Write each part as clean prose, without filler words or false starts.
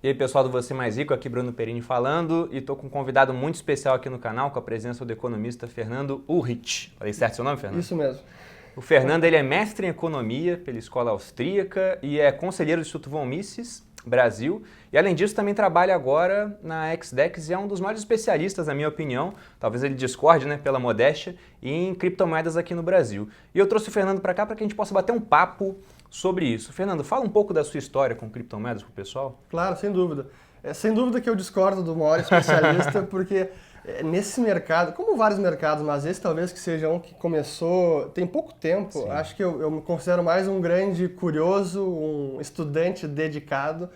E aí pessoal do Você Mais Rico, aqui Bruno Perini falando e estou com um convidado muito especial aqui no canal com a presença do economista Fernando Urrich. Falei certo seu nome, Fernando? Isso mesmo. O Fernando ele é mestre em economia pela Escola Austríaca e é conselheiro do Instituto Von Mises Brasil e além disso também trabalha agora na XDEX e é um dos maiores especialistas, na minha opinião, talvez ele discorde, né, pela modéstia, em criptomoedas aqui no Brasil. E eu trouxe o Fernando para cá para que a gente possa bater um papo sobre isso. Fernando, fala um pouco da sua história com criptomoedas para o pessoal. Claro, sem dúvida. Sem dúvida que eu discordo do maior especialista, porque nesse mercado, como vários mercados, mas esse talvez que seja um que começou tem pouco tempo, Sim. Acho que eu me considero mais um grande curioso, um estudante dedicado,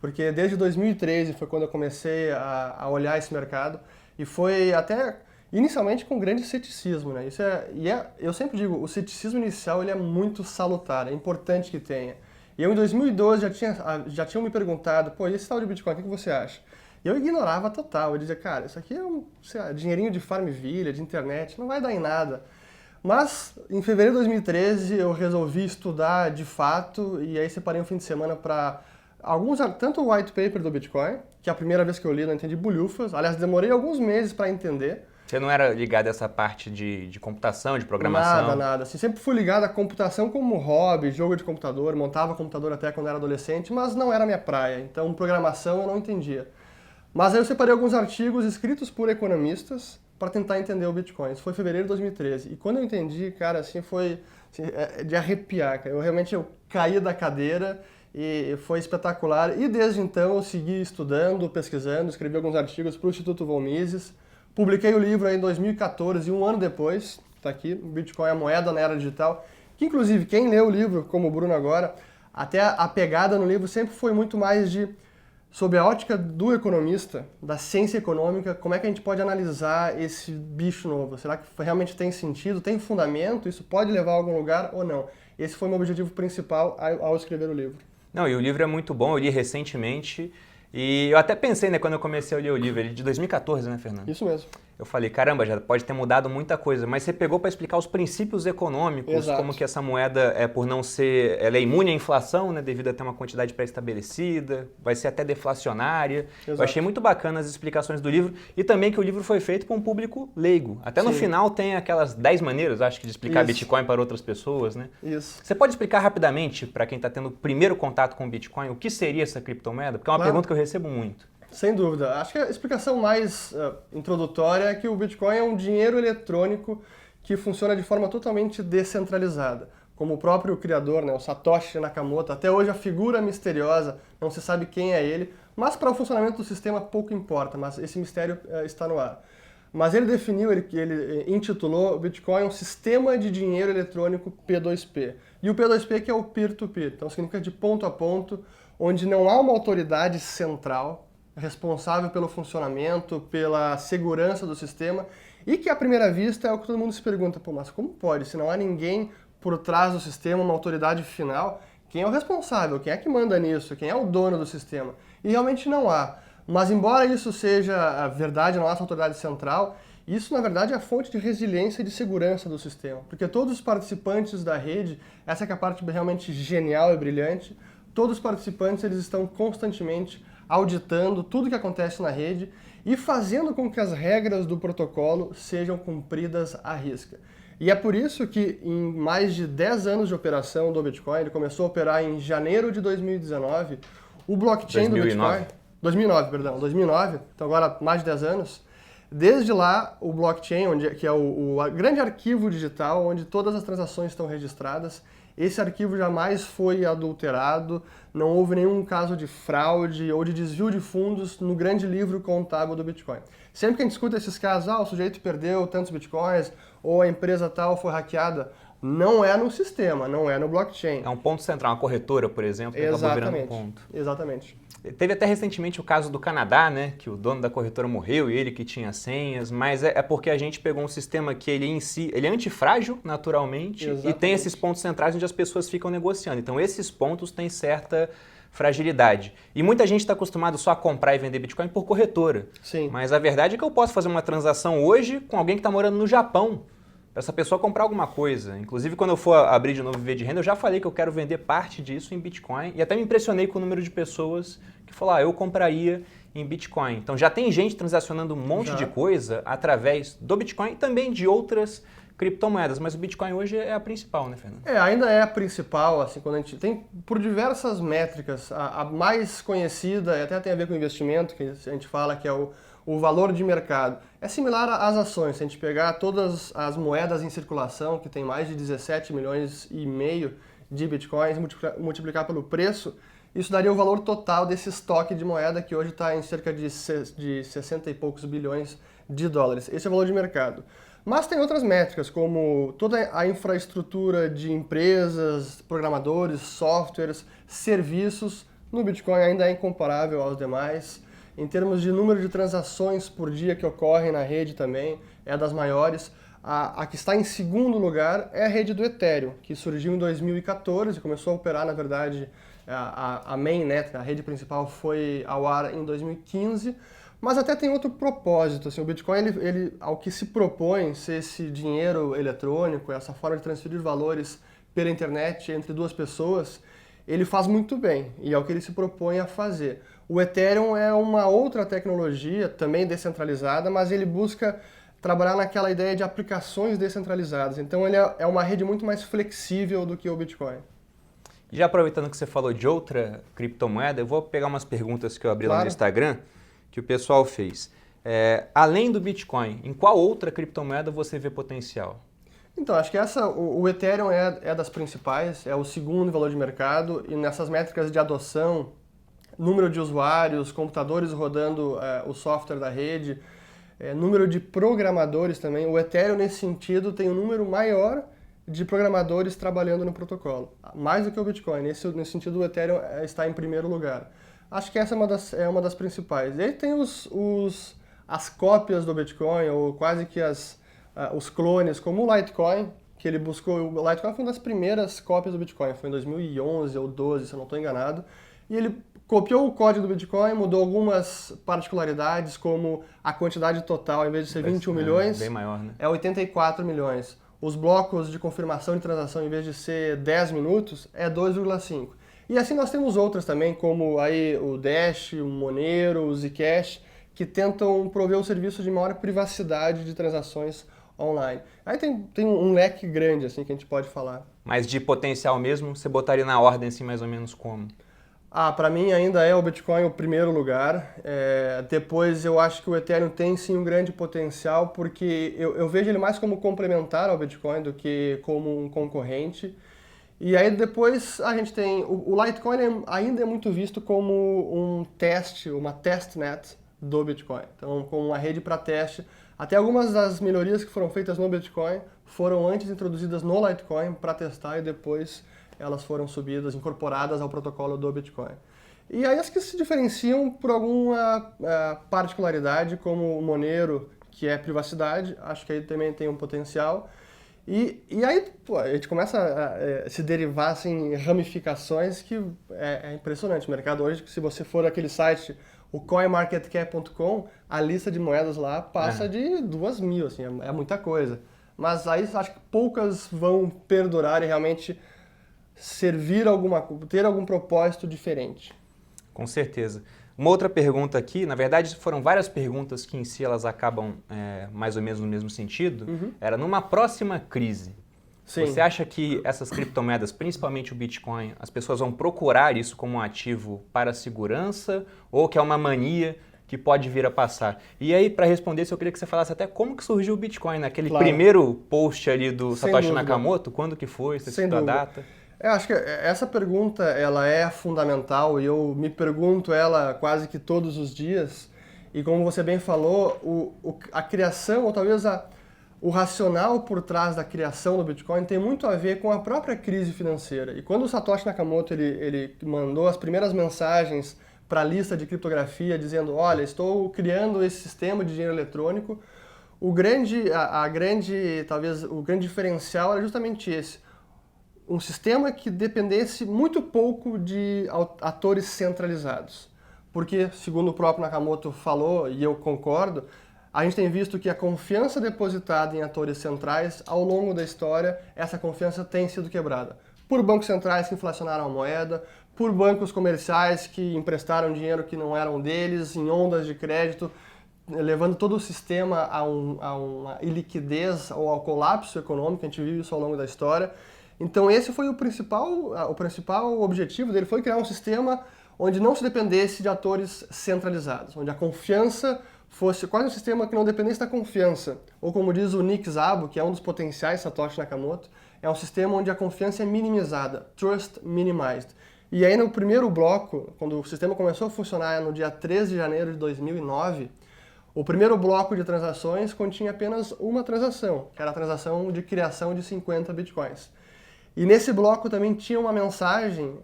porque desde 2013 foi quando eu comecei a olhar esse mercado e foi até inicialmente com grande ceticismo, né? Eu sempre digo, o ceticismo inicial ele é muito salutar, é importante que tenha. E eu em 2012 já tinham me perguntado, pô, e esse tal de Bitcoin, o que você acha? E eu ignorava total, eu dizia, cara, isso aqui é sei lá, dinheirinho de Farmville, de internet, não vai dar em nada. Mas em fevereiro de 2013 eu resolvi estudar de fato e aí separei um fim de semana para tanto o white paper do Bitcoin, que é a primeira vez que eu li, não entendi bulhufas, aliás, demorei alguns meses para entender. Você não era ligado a essa parte de computação, de programação? Nada. Assim, sempre fui ligado à computação como hobby, jogo de computador, montava computador até quando era adolescente, mas não era minha praia, então programação eu não entendia. Mas aí eu separei alguns artigos escritos por economistas para tentar entender o Bitcoin. Isso foi em fevereiro de 2013. E quando eu entendi, cara, assim, foi de arrepiar, cara. Eu caí da cadeira e foi espetacular. E desde então eu segui estudando, pesquisando, escrevi alguns artigos para o Instituto Von Mises. Publiquei o livro aí em 2014, um ano depois, está aqui, Bitcoin, a moeda na era digital, que inclusive quem lê o livro, como o Bruno agora, até a pegada no livro sempre foi muito mais sob a ótica do economista, da ciência econômica, como é que a gente pode analisar esse bicho novo? Será que realmente tem sentido, tem fundamento, isso pode levar a algum lugar ou não? Esse foi o meu objetivo principal ao escrever o livro. Não, e o livro é muito bom, eu li recentemente. E eu até pensei, né, quando eu comecei a ler o livro, ele é de 2014, né, Fernando? Isso mesmo. Eu falei, caramba, já pode ter mudado muita coisa, mas você pegou para explicar os princípios econômicos, Exato. Como que essa moeda, por não ser, ela é imune à inflação, né, devido a ter uma quantidade pré-estabelecida, vai ser até deflacionária. Exato. Eu achei muito bacana as explicações do livro e também que o livro foi feito para um público leigo. Até no final tem aquelas 10 maneiras, acho que, de explicar Bitcoin para outras pessoas, né? Isso. Você pode explicar rapidamente, para quem está tendo o primeiro contato com o Bitcoin, o que seria essa criptomoeda? Porque é uma pergunta que eu recebo muito. Sem dúvida. Acho que a explicação mais introdutória é que o Bitcoin é um dinheiro eletrônico que funciona de forma totalmente descentralizada. Como o próprio criador, né, o Satoshi Nakamoto, até hoje a figura misteriosa, não se sabe quem é ele, mas para o funcionamento do sistema pouco importa, mas esse mistério está no ar. Mas ele definiu, ele intitulou o Bitcoin um sistema de dinheiro eletrônico P2P. E o P2P que é o peer-to-peer, então significa de ponto a ponto, onde não há uma autoridade central responsável pelo funcionamento, pela segurança do sistema, e que à primeira vista é o que todo mundo se pergunta, pô, mas como pode? Se não há ninguém por trás do sistema, uma autoridade final, quem é o responsável? Quem é que manda nisso? Quem é o dono do sistema? E realmente não há. Mas embora isso seja a verdade, não há essa autoridade central, isso na verdade é a fonte de resiliência e de segurança do sistema, porque todos os participantes da rede, essa que é a parte realmente genial e brilhante, todos os participantes eles estão constantemente auditando tudo que acontece na rede e fazendo com que as regras do protocolo sejam cumpridas à risca. E é por isso que em mais de 10 anos de operação do Bitcoin, ele começou a operar em janeiro de 2019, o blockchain 2009. do Bitcoin... 2009, então agora mais de 10 anos. Desde lá, o blockchain, que é o grande arquivo digital onde todas as transações estão registradas, esse arquivo jamais foi adulterado, não houve nenhum caso de fraude ou de desvio de fundos no grande livro contábil do Bitcoin. Sempre que a gente escuta esses casos, o sujeito perdeu tantos Bitcoins ou a empresa tal foi hackeada, não é no sistema, não é no blockchain. É um ponto central, uma corretora, por exemplo, que acabou virando um ponto. Exatamente. Teve até recentemente o caso do Canadá, né, que o dono da corretora morreu e ele que tinha senhas, mas é porque a gente pegou um sistema que ele em si, ele é antifrágil naturalmente. Exatamente. E tem esses pontos centrais onde as pessoas ficam negociando. Então esses pontos têm certa fragilidade. E muita gente está acostumado só a comprar e vender Bitcoin por corretora. Sim. Mas a verdade é que eu posso fazer uma transação hoje com alguém que está morando no Japão. para essa pessoa comprar alguma coisa. Inclusive, quando eu for abrir de novo Viver de Renda, eu já falei que eu quero vender parte disso em Bitcoin e até me impressionei com o número de pessoas que falaram, eu compraria em Bitcoin. Então já tem gente transacionando um monte de coisa através do Bitcoin e também de outras criptomoedas, mas o Bitcoin hoje é a principal, né, Fernando? Ainda é a principal, assim, quando a gente tem, por diversas métricas, a mais conhecida, e até tem a ver com investimento, que a gente fala que é o valor de mercado. É similar às ações, se a gente pegar todas as moedas em circulação, que tem mais de 17 milhões e meio de Bitcoins, multiplicar pelo preço, isso daria o valor total desse estoque de moeda que hoje está em cerca de 60 e poucos bilhões de dólares. Esse é o valor de mercado. Mas tem outras métricas, como toda a infraestrutura de empresas, programadores, softwares, serviços. No Bitcoin ainda é incomparável aos demais. Em termos de número de transações por dia que ocorrem na rede também, é das maiores. A que está em segundo lugar é a rede do Ethereum, que surgiu em 2014, começou a operar, na verdade, a mainnet, a rede principal, foi ao ar em 2015. Mas até tem outro propósito, assim, o Bitcoin, ele, ao que se propõe ser esse dinheiro eletrônico, essa forma de transferir valores pela internet entre duas pessoas, ele faz muito bem, e é o que ele se propõe a fazer. O Ethereum é uma outra tecnologia, também descentralizada, mas ele busca trabalhar naquela ideia de aplicações descentralizadas. Então ele é uma rede muito mais flexível do que o Bitcoin. E já aproveitando que você falou de outra criptomoeda, eu vou pegar umas perguntas que eu abri lá no Instagram, que o pessoal fez. Além do Bitcoin, em qual outra criptomoeda você vê potencial? Então, acho que o Ethereum é das principais, é o segundo valor de mercado, e nessas métricas de adoção, número de usuários, computadores rodando o software da rede, número de programadores também, o Ethereum nesse sentido tem um número maior de programadores trabalhando no protocolo, mais do que o Bitcoin. Nesse sentido, o Ethereum está em primeiro lugar. Acho que essa é uma das principais. E aí tem as cópias do Bitcoin, ou quase que os clones, como o Litecoin, que ele buscou. O Litecoin foi uma das primeiras cópias do Bitcoin, foi em 2011 ou 2012, se eu não estou enganado. E ele copiou o código do Bitcoin, mudou algumas particularidades, como a quantidade total, em vez de ser 21 milhões, bem maior, né? É 84 milhões. Os blocos de confirmação de transação, em vez de ser 10 minutos, é 2,5. E assim nós temos outras também, como aí o Dash, o Monero, o Zcash, que tentam prover um serviço de maior privacidade de transações online. Aí tem um leque grande assim que a gente pode falar. Mas de potencial mesmo, você botaria na ordem assim mais ou menos como? Para mim ainda é o Bitcoin o primeiro lugar. Depois eu acho que o Ethereum tem sim um grande potencial, porque eu vejo ele mais como complementar ao Bitcoin do que como um concorrente. E aí depois a gente tem, o Litecoin ainda é muito visto como um teste, uma testnet do Bitcoin. Então, como uma rede para teste. Até algumas das melhorias que foram feitas no Bitcoin foram antes introduzidas no Litecoin para testar e depois elas foram subidas, incorporadas ao protocolo do Bitcoin. E aí as que se diferenciam por alguma particularidade, como o Monero, que é privacidade, acho que aí também tem um potencial. E aí a gente começa a se derivar assim, em ramificações que é impressionante. O mercado hoje, se você for aquele site, o coinmarketcap.com, a lista de moedas lá passa de 2.000, assim, é muita coisa. Mas aí acho que poucas vão perdurar e realmente ter algum propósito diferente. Com certeza. Uma outra pergunta aqui, na verdade foram várias perguntas que em si elas acabam mais ou menos no mesmo sentido, era numa próxima crise. Sim. Você acha que essas criptomoedas, principalmente o Bitcoin, as pessoas vão procurar isso como um ativo para segurança ou que é uma mania que pode vir a passar? E aí, para responder isso, eu queria que você falasse até como que surgiu o Bitcoin, naquele primeiro post ali do Satoshi Nakamoto, quando que foi, você citou a data? Eu acho que essa pergunta ela é fundamental e eu me pergunto ela quase que todos os dias. E como você bem falou, a criação, ou talvez o racional por trás da criação do Bitcoin tem muito a ver com a própria crise financeira. E quando o Satoshi Nakamoto ele mandou as primeiras mensagens para a lista de criptografia dizendo, olha, estou criando esse sistema de dinheiro eletrônico, o grande diferencial era justamente esse. Um sistema que dependesse muito pouco de atores centralizados. Porque, segundo o próprio Nakamoto falou, e eu concordo, a gente tem visto que a confiança depositada em atores centrais, ao longo da história, essa confiança tem sido quebrada. Por bancos centrais que inflacionaram a moeda, por bancos comerciais que emprestaram dinheiro que não eram deles, em ondas de crédito, levando todo o sistema a uma iliquidez ou ao colapso econômico. A gente viu isso ao longo da história. Então esse foi o principal objetivo dele, foi criar um sistema onde não se dependesse de atores centralizados, onde a confiança fosse quase um sistema que não dependesse da confiança. Ou como diz o Nick Szabo, que é um dos potenciais Satoshi Nakamoto, é um sistema onde a confiança é minimizada, trust minimized. E aí no primeiro bloco, quando o sistema começou a funcionar no dia 13 de janeiro de 2009, o primeiro bloco de transações continha apenas uma transação, que era a transação de criação de 50 bitcoins. E nesse bloco também tinha uma mensagem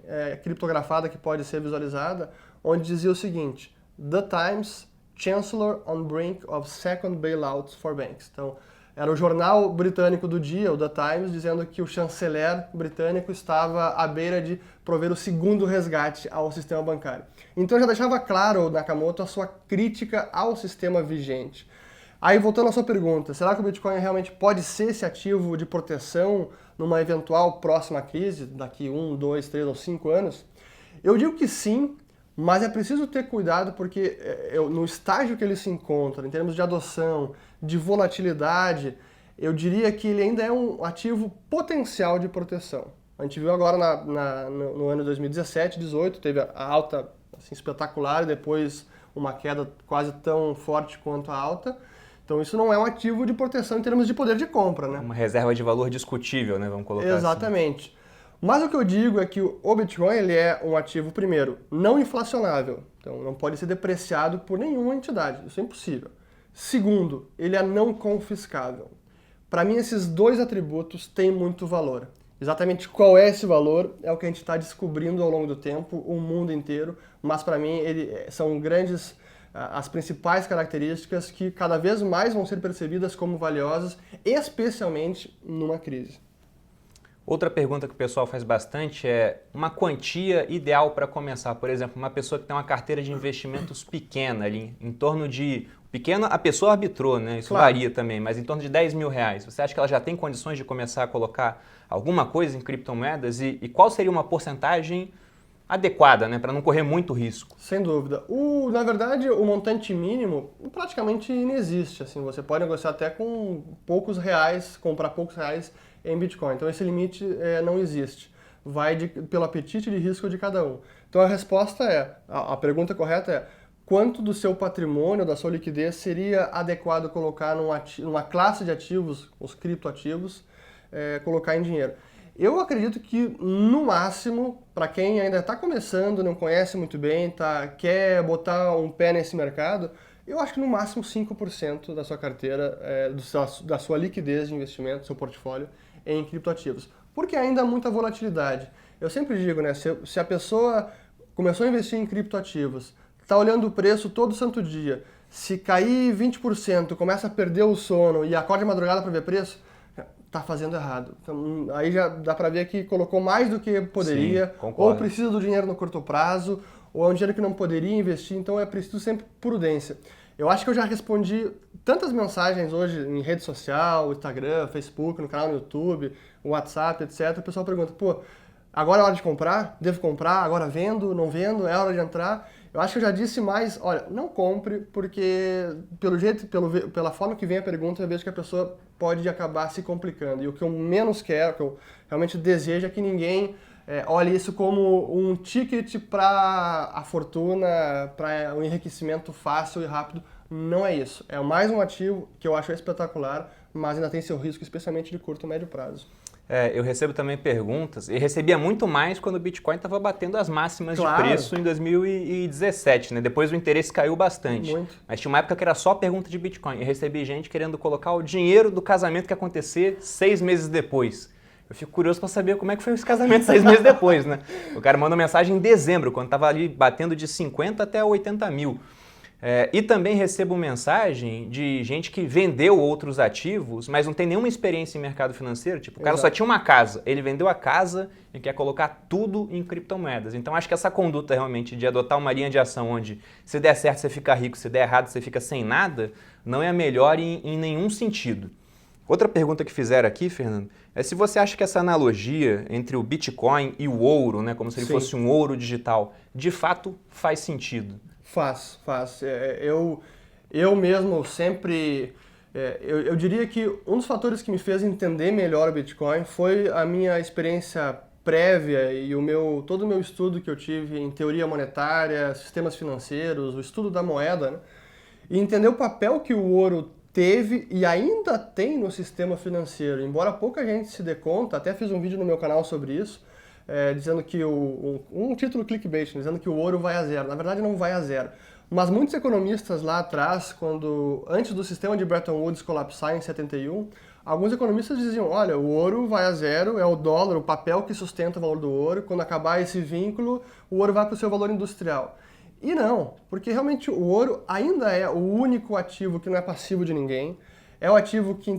criptografada que pode ser visualizada, onde dizia o seguinte: The Times, Chancellor on brink of second bailouts for banks. Então, era o jornal britânico do dia, o The Times, dizendo que o chanceler britânico estava à beira de prover o segundo resgate ao sistema bancário. Então já deixava claro, Nakamoto, a sua crítica ao sistema vigente. Aí, voltando à sua pergunta, será que o Bitcoin realmente pode ser esse ativo de proteção numa eventual próxima crise, daqui 1, 2, 3 ou 5 anos? Eu digo que sim, mas é preciso ter cuidado porque no estágio que ele se encontra, em termos de adoção, de volatilidade, eu diria que ele ainda é um ativo potencial de proteção. A gente viu agora no ano 2017, 2018, teve a alta assim, espetacular e depois uma queda quase tão forte quanto a alta. Então isso não é um ativo de proteção em termos de poder de compra, né? Uma reserva de valor discutível, né? Vamos colocar Exatamente. Assim. Mas o que eu digo é que o Bitcoin ele é um ativo, primeiro, não inflacionável. Então não pode ser depreciado por nenhuma entidade. Isso é impossível. Segundo, ele é não confiscável. Para mim, esses dois atributos têm muito valor. Exatamente qual é esse valor é o que a gente está descobrindo ao longo do tempo, o mundo inteiro. Mas para mim, são grandes... as principais características que cada vez mais vão ser percebidas como valiosas, especialmente numa crise. Outra pergunta que o pessoal faz bastante é uma quantia ideal para começar. Por exemplo, uma pessoa que tem uma carteira de investimentos pequena, ali, em torno de... Pequena, a pessoa arbitrou, né? Isso claro. Varia também, mas em torno de 10 mil reais. Você acha que ela já tem condições de começar a colocar alguma coisa em criptomoedas? E qual seria uma porcentagem adequada, né, para não correr muito risco? Sem dúvida. Na verdade, o montante mínimo praticamente inexiste. Assim, você pode negociar até com poucos reais, comprar poucos reais em Bitcoin. Então esse limite não existe. Vai pelo apetite de risco de cada um. Então a resposta a pergunta correta é: quanto do seu patrimônio, da sua liquidez, seria adequado colocar numa classe de ativos, os criptoativos, colocar em dinheiro? Eu acredito que, no máximo, para quem ainda está começando, não conhece muito bem, quer botar um pé nesse mercado, eu acho que no máximo 5% da sua carteira, da sua liquidez de investimento, do seu portfólio, em criptoativos. Porque ainda há muita volatilidade. Eu sempre digo, né, se a pessoa começou a investir em criptoativos, está olhando o preço todo santo dia, se cair 20%, começa a perder o sono e acorda de madrugada para ver preço, está fazendo errado. Então, aí já dá para ver que colocou mais do que poderia, Sim, ou precisa do dinheiro no curto prazo, ou é um dinheiro que não poderia investir, então é preciso sempre prudência. Eu acho que eu já respondi tantas mensagens hoje em rede social, Instagram, Facebook, no canal no YouTube, WhatsApp, etc. O pessoal pergunta, agora é hora de comprar? Devo comprar? Agora vendo? Não vendo? É hora de entrar? Eu acho que eu já disse mais, olha, não compre, porque pela forma que vem a pergunta, eu vejo que a pessoa pode acabar se complicando. E o que eu menos quero, o que eu realmente desejo é que ninguém olhe isso como um ticket para a fortuna, para um enriquecimento fácil e rápido. Não é isso. É mais um ativo que eu acho espetacular, mas ainda tem seu risco, especialmente de curto e médio prazo. Eu recebo também perguntas, e recebia muito mais quando o Bitcoin estava batendo as máximas claro. de preço em 2017, né? Depois o interesse caiu bastante. Muito. Mas tinha uma época que era só pergunta de Bitcoin. E recebi gente querendo colocar o dinheiro do casamento que ia acontecer 6 meses depois. Eu fico curioso para saber como é que foi esse casamento 6 meses depois, né? O cara mandou mensagem em dezembro, quando estava ali batendo de 50 até 80 mil. E também recebo mensagem de gente que vendeu outros ativos, mas não tem nenhuma experiência em mercado financeiro. Tipo, o cara só tinha uma casa, ele vendeu a casa e quer colocar tudo em criptomoedas. Então acho que essa conduta realmente de adotar uma linha de ação onde se der certo você fica rico, se der errado você fica sem nada, não é a melhor em nenhum sentido. Outra pergunta que fizeram aqui, Fernando, é se você acha que essa analogia entre o Bitcoin e o ouro, né, como se ele fosse um ouro digital, de fato faz sentido. Faz. Eu mesmo sempre... Eu diria que um dos fatores que me fez entender melhor o Bitcoin foi a minha experiência prévia e todo o meu estudo que eu tive em teoria monetária, sistemas financeiros, o estudo da moeda, né? E entender o papel que o ouro teve e ainda tem no sistema financeiro. Embora pouca gente se dê conta, até fiz um vídeo no meu canal sobre isso, dizendo que um título clickbait, dizendo que o ouro vai a zero. Na verdade não vai a zero. Mas muitos economistas lá atrás, antes do sistema de Bretton Woods colapsar em 71, alguns economistas diziam, olha, o ouro vai a zero, é o dólar, o papel que sustenta o valor do ouro, quando acabar esse vínculo, o ouro vai para o seu valor industrial. E não, porque realmente o ouro ainda é o único ativo que não é passivo de ninguém. É o ativo que em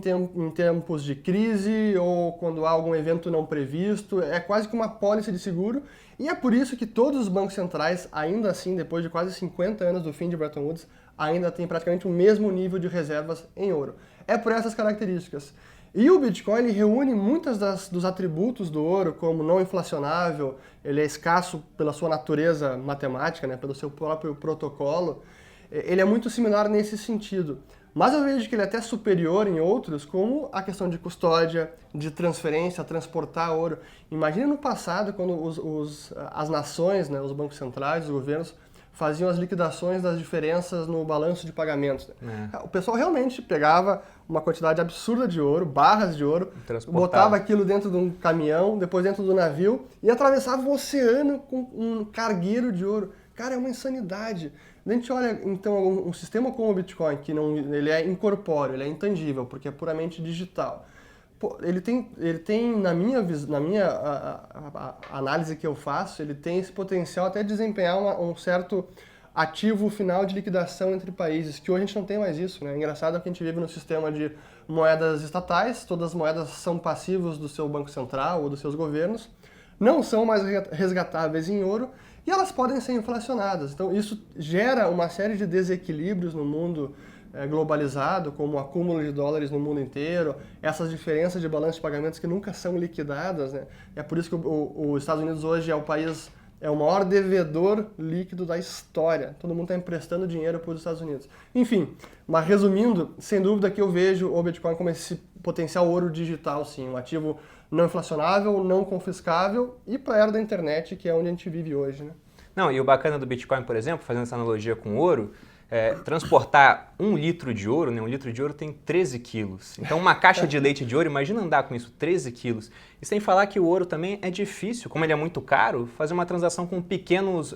tempos de crise ou quando há algum evento não previsto, é quase que uma pólice de seguro. E é por isso que todos os bancos centrais, ainda assim, depois de quase 50 anos do fim de Bretton Woods, ainda têm praticamente o mesmo nível de reservas em ouro. É por essas características. E o Bitcoin ele reúne muitos dos atributos do ouro, como não inflacionável, ele é escasso pela sua natureza matemática, né, pelo seu próprio protocolo. Ele é muito similar nesse sentido. Mas eu vejo que ele é até superior em outros, como a questão de custódia, de transferência, transportar ouro. Imagine no passado, quando as nações, né, os bancos centrais, os governos, faziam as liquidações das diferenças no balanço de pagamentos. O pessoal realmente pegava uma quantidade absurda de ouro, barras de ouro, botava aquilo dentro de um caminhão, depois dentro do navio e atravessava o oceano com um cargueiro de ouro. Cara, é uma insanidade. A gente olha, então, um sistema como o Bitcoin, que ele é incorpóreo, ele é intangível, porque é puramente digital. Pô, ele tem na minha análise que eu faço, ele tem esse potencial até de desempenhar um certo ativo final de liquidação entre países, que hoje a gente não tem mais isso, né? É engraçado que a gente vive no sistema de moedas estatais, todas as moedas são passivos do seu banco central ou dos seus governos, não são mais resgatáveis em ouro e elas podem ser inflacionadas. Então isso gera uma série de desequilíbrios no mundo globalizado, como o acúmulo de dólares no mundo inteiro, essas diferenças de balanço de pagamentos que nunca são liquidadas, né? É por isso que os Estados Unidos hoje é o maior devedor líquido da história. Todo mundo está emprestando dinheiro para os Estados Unidos. Enfim, mas resumindo, sem dúvida que eu vejo o Bitcoin como esse potencial ouro digital, sim, um ativo não inflacionável, não confiscável e para a era da internet, que é onde a gente vive hoje, né? Não, e o bacana do Bitcoin, por exemplo, fazendo essa analogia com o ouro, transportar 1 litro de ouro, né? 1 litro de ouro tem 13 quilos. Então uma caixa de leite de ouro, imagina andar com isso, 13 quilos. E sem falar que o ouro também é difícil, como ele é muito caro, fazer uma transação com pequenos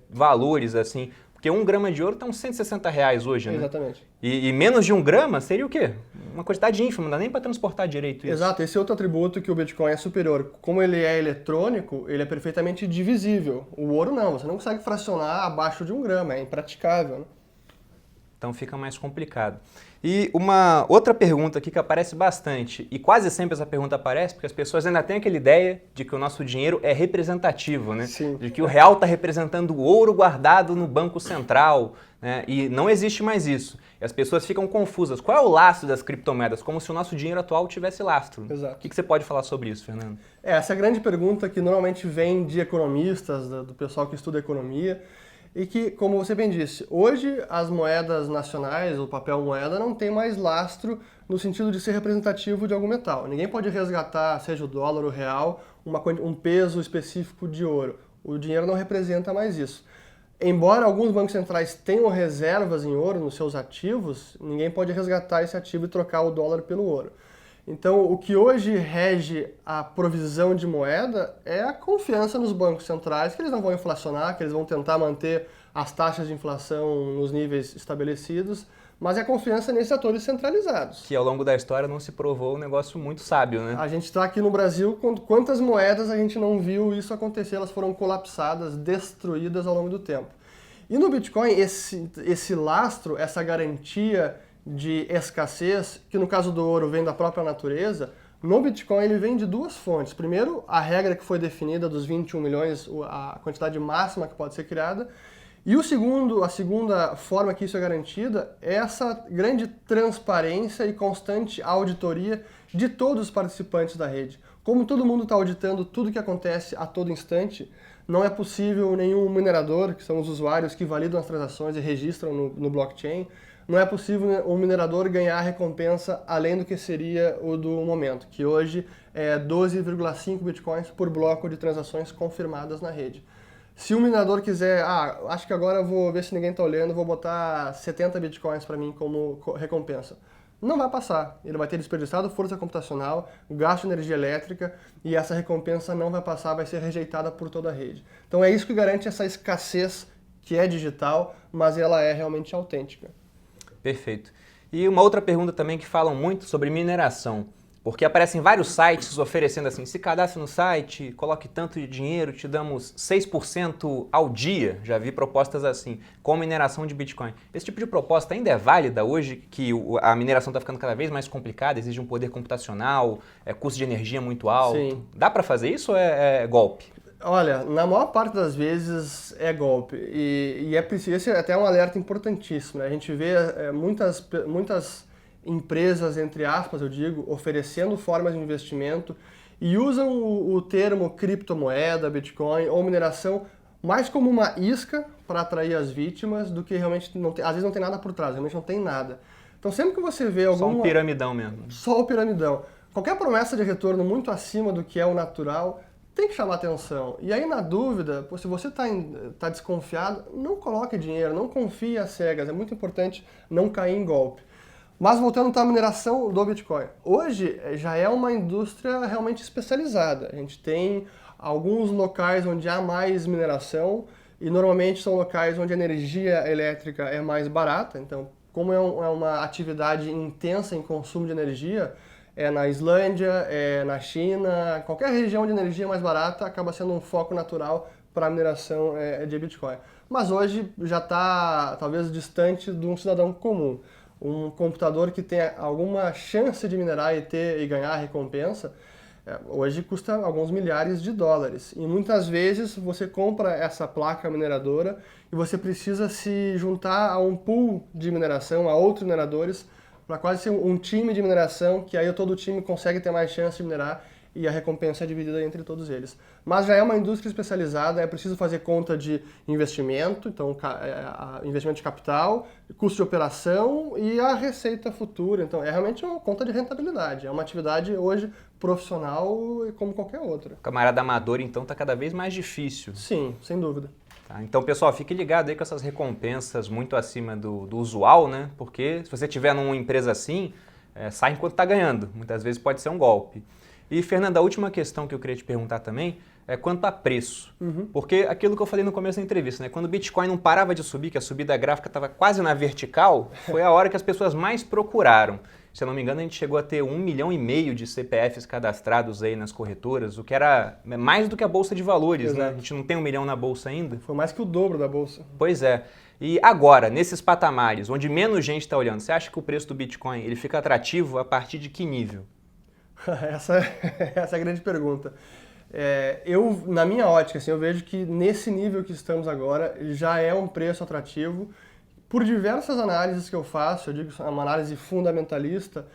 valores, assim. Porque 1 grama de ouro está uns R$160 hoje, né? Exatamente. E menos de 1 grama seria o quê? Uma quantidade ínfima, não dá nem para transportar direito isso. Exato, esse é outro atributo que o Bitcoin é superior. Como ele é eletrônico, ele é perfeitamente divisível. O ouro não, você não consegue fracionar abaixo de 1 grama, é impraticável, né? Então fica mais complicado. E uma outra pergunta aqui que aparece bastante, e quase sempre essa pergunta aparece porque as pessoas ainda têm aquela ideia de que o nosso dinheiro é representativo, né? Sim. De que o real está representando o ouro guardado no Banco Central, né? E não existe mais isso. E as pessoas ficam confusas. Qual é o lastro das criptomoedas? Como se o nosso dinheiro atual tivesse lastro. Exato. O que você pode falar sobre isso, Fernando? Essa é a grande pergunta que normalmente vem de economistas, do pessoal que estuda economia. E que, como você bem disse, hoje as moedas nacionais, o papel moeda, não tem mais lastro no sentido de ser representativo de algum metal. Ninguém pode resgatar, seja o dólar ou o real, um peso específico de ouro. O dinheiro não representa mais isso. Embora alguns bancos centrais tenham reservas em ouro nos seus ativos, ninguém pode resgatar esse ativo e trocar o dólar pelo ouro. Então, o que hoje rege a provisão de moeda é a confiança nos bancos centrais, que eles não vão inflacionar, que eles vão tentar manter as taxas de inflação nos níveis estabelecidos, mas é a confiança nesses atores centralizados. Que ao longo da história não se provou um negócio muito sábio, né? A gente está aqui no Brasil, quantas moedas a gente não viu isso acontecer, elas foram colapsadas, destruídas ao longo do tempo. E no Bitcoin, esse lastro, essa garantia de escassez, que no caso do ouro vem da própria natureza, no Bitcoin ele vem de duas fontes. Primeiro, a regra que foi definida dos 21 milhões, a quantidade máxima que pode ser criada. E a segunda forma que isso é garantida é essa grande transparência e constante auditoria de todos os participantes da rede. Como todo mundo está auditando tudo que acontece a todo instante, não é possível nenhum minerador, que são os usuários que validam as transações e registram no blockchain, não é possível um minerador ganhar recompensa além do que seria o do momento, que hoje é 12,5 bitcoins por bloco de transações confirmadas na rede. Se um minerador quiser, acho que agora eu vou ver se ninguém está olhando, vou botar 70 bitcoins para mim como recompensa. Não vai passar. Ele vai ter desperdiçado força computacional, gasto de energia elétrica e essa recompensa não vai passar, vai ser rejeitada por toda a rede. Então é isso que garante essa escassez que é digital, mas ela é realmente autêntica. Perfeito. E uma outra pergunta também que falam muito sobre mineração. Porque aparecem vários sites oferecendo assim, se cadastre no site, coloque tanto de dinheiro, te damos 6% ao dia. Já vi propostas assim, com mineração de Bitcoin. Esse tipo de proposta ainda é válida hoje, que a mineração está ficando cada vez mais complicada, exige um poder computacional, custo de energia muito alto. Sim. Dá para fazer isso ou é golpe? Olha, na maior parte das vezes é golpe. E é preciso, esse é até um alerta importantíssimo, né? A gente vê muitas empresas, entre aspas, eu digo, oferecendo formas de investimento e usam o termo criptomoeda, Bitcoin ou mineração mais como uma isca para atrair as vítimas do que realmente, às vezes não tem nada por trás, realmente não tem nada. Então sempre que você vê alguma... Só um piramidão mesmo. Só o piramidão. Qualquer promessa de retorno muito acima do que é o natural tem que chamar atenção. E aí, na dúvida, se você está desconfiado, não coloque dinheiro, não confie às cegas. É muito importante não cair em golpe. Mas voltando à mineração do Bitcoin. Hoje já é uma indústria realmente especializada. A gente tem alguns locais onde há mais mineração e normalmente são locais onde a energia elétrica é mais barata. Então, como é uma atividade intensa em consumo de energia, é na Islândia, é na China, qualquer região de energia mais barata acaba sendo um foco natural para a mineração de Bitcoin. Mas hoje já está talvez distante de um cidadão comum. Um computador que tenha alguma chance de minerar e ganhar a recompensa, hoje custa alguns milhares de dólares. E muitas vezes você compra essa placa mineradora e você precisa se juntar a um pool de mineração, a outros mineradores, para quase ser um time de mineração, que aí todo time consegue ter mais chance de minerar e a recompensa é dividida entre todos eles. Mas já é uma indústria especializada, é preciso fazer conta de investimento, então investimento de capital, custo de operação e a receita futura. Então é realmente uma conta de rentabilidade, é uma atividade hoje profissional como qualquer outra. O camarada amador então está cada vez mais difícil. Sim, sem dúvida. Tá, então, pessoal, fique ligado aí com essas recompensas muito acima do usual, né? Porque se você tiver numa empresa assim, sai enquanto está ganhando. Muitas vezes pode ser um golpe. E, Fernanda, a última questão que eu queria te perguntar também é quanto a preço. Porque aquilo que eu falei no começo da entrevista, né? Quando o Bitcoin não parava de subir, que a subida gráfica estava quase na vertical, foi a hora que as pessoas mais procuraram. Se eu não me engano, a gente chegou a ter 1,5 milhão de CPFs cadastrados aí nas corretoras, o que era mais do que a Bolsa de Valores, né? A gente não tem 1 milhão na Bolsa ainda. Foi mais que o dobro da Bolsa. Pois é. E agora, nesses patamares, onde menos gente está olhando, você acha que o preço do Bitcoin ele fica atrativo a partir de que nível? Essa é a grande pergunta. Na minha ótica, assim, eu vejo que nesse nível que estamos agora já é um preço atrativo. Por diversas análises que eu faço, eu digo que é uma análise fundamentalista,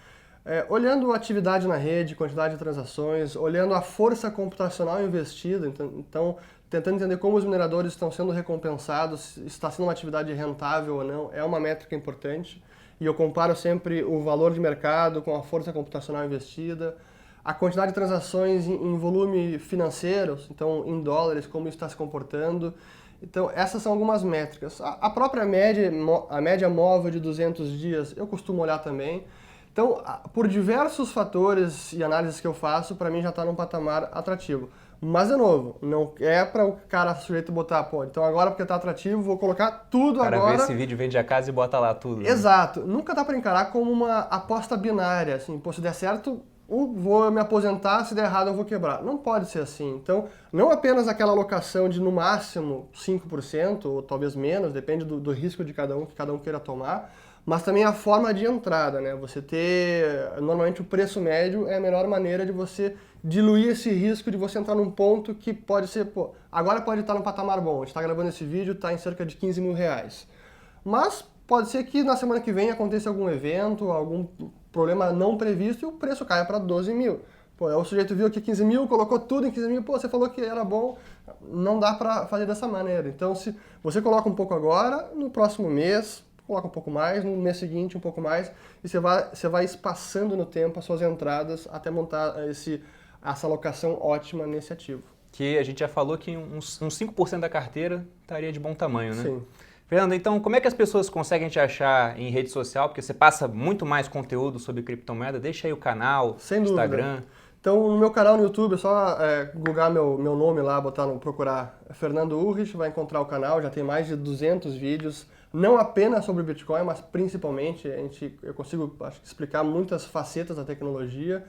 olhando a atividade na rede, quantidade de transações, olhando a força computacional investida, então tentando entender como os mineradores estão sendo recompensados, se está sendo uma atividade rentável ou não, é uma métrica importante. E eu comparo sempre o valor de mercado com a força computacional investida, a quantidade de transações em volume financeiro, então em dólares, como isso está se comportando. Então essas são algumas métricas. A própria média móvel de 200 dias eu costumo olhar também. Então, por diversos fatores e análises que eu faço, para mim já está num patamar atrativo. Mas, de novo, não é para o cara sujeito botar, então agora porque está atrativo, vou colocar tudo agora. O cara vê esse vídeo, vende a casa e bota lá tudo. Exato. Né? Nunca dá para encarar como uma aposta binária, assim, se der certo, vou me aposentar, se der errado eu vou quebrar. Não pode ser assim. Então, não apenas aquela alocação de no máximo 5%, ou talvez menos, depende do risco de cada um, que cada um queira tomar, mas também a forma de entrada, né? Você ter, normalmente o preço médio é a melhor maneira de você diluir esse risco de você entrar num ponto que pode ser, pô, agora pode estar num patamar bom, a gente está gravando esse vídeo, está em cerca de 15 mil reais. Mas pode ser que na semana que vem aconteça algum evento, algum problema não previsto e o preço caia para 12 mil. Pô, o sujeito viu aqui 15 mil, colocou tudo em 15 mil, pô, você falou que era bom, não dá para fazer dessa maneira. Então, se você coloca um pouco agora, no próximo mês, coloca um pouco mais, no mês seguinte um pouco mais, e você vai espaçando no tempo as suas entradas até montar essa alocação ótima nesse ativo. Que a gente já falou que uns 5% da carteira estaria de bom tamanho, né? Sim. Fernando, então como é que as pessoas conseguem te achar em rede social? Porque você passa muito mais conteúdo sobre criptomoeda. Deixa aí o canal, Sem dúvida. Instagram. Então, no meu canal no YouTube, é só googar meu nome lá, procurar Fernando Urrich, vai encontrar o canal, já tem mais de 200 vídeos, não apenas sobre Bitcoin, mas principalmente, eu consigo explicar muitas facetas da tecnologia.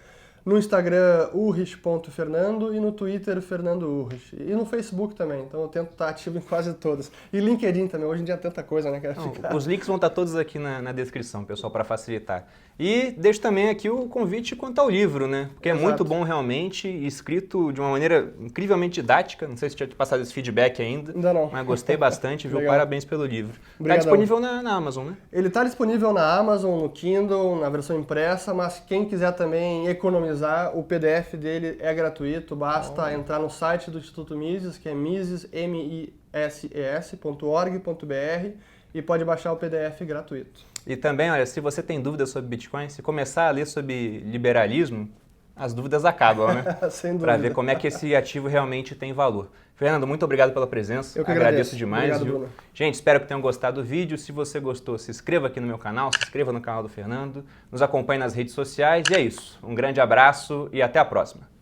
No Instagram, urrich.fernando, e no Twitter, Fernando Urrich. E no Facebook também, então eu tento estar ativo em quase todas. E LinkedIn também, hoje em dia é tanta coisa, né? Os links vão estar todos aqui na descrição, pessoal, para facilitar. E deixo também aqui o convite quanto ao livro, né? Porque é muito bom realmente, escrito de uma maneira incrivelmente didática. Não sei se tinha te passado esse feedback ainda. Ainda não. Mas gostei bastante, viu? Legal. Parabéns pelo livro. Está disponível na Amazon, né? Ele está disponível na Amazon, no Kindle, na versão impressa, mas quem quiser também economizar, o PDF dele é gratuito, basta entrar no site do Instituto Mises, que é mises.org.br, e pode baixar o PDF gratuito. E também, olha, se você tem dúvidas sobre Bitcoin, se começar a ler sobre liberalismo, as dúvidas acabam, né? Sem dúvida. Para ver como é que esse ativo realmente tem valor. Fernando, muito obrigado pela presença. Eu que agradeço demais. Obrigado, viu? Bruno. Gente, espero que tenham gostado do vídeo. Se você gostou, se inscreva aqui no meu canal, se inscreva no canal do Fernando, nos acompanhe nas redes sociais. E é isso. Um grande abraço e até a próxima.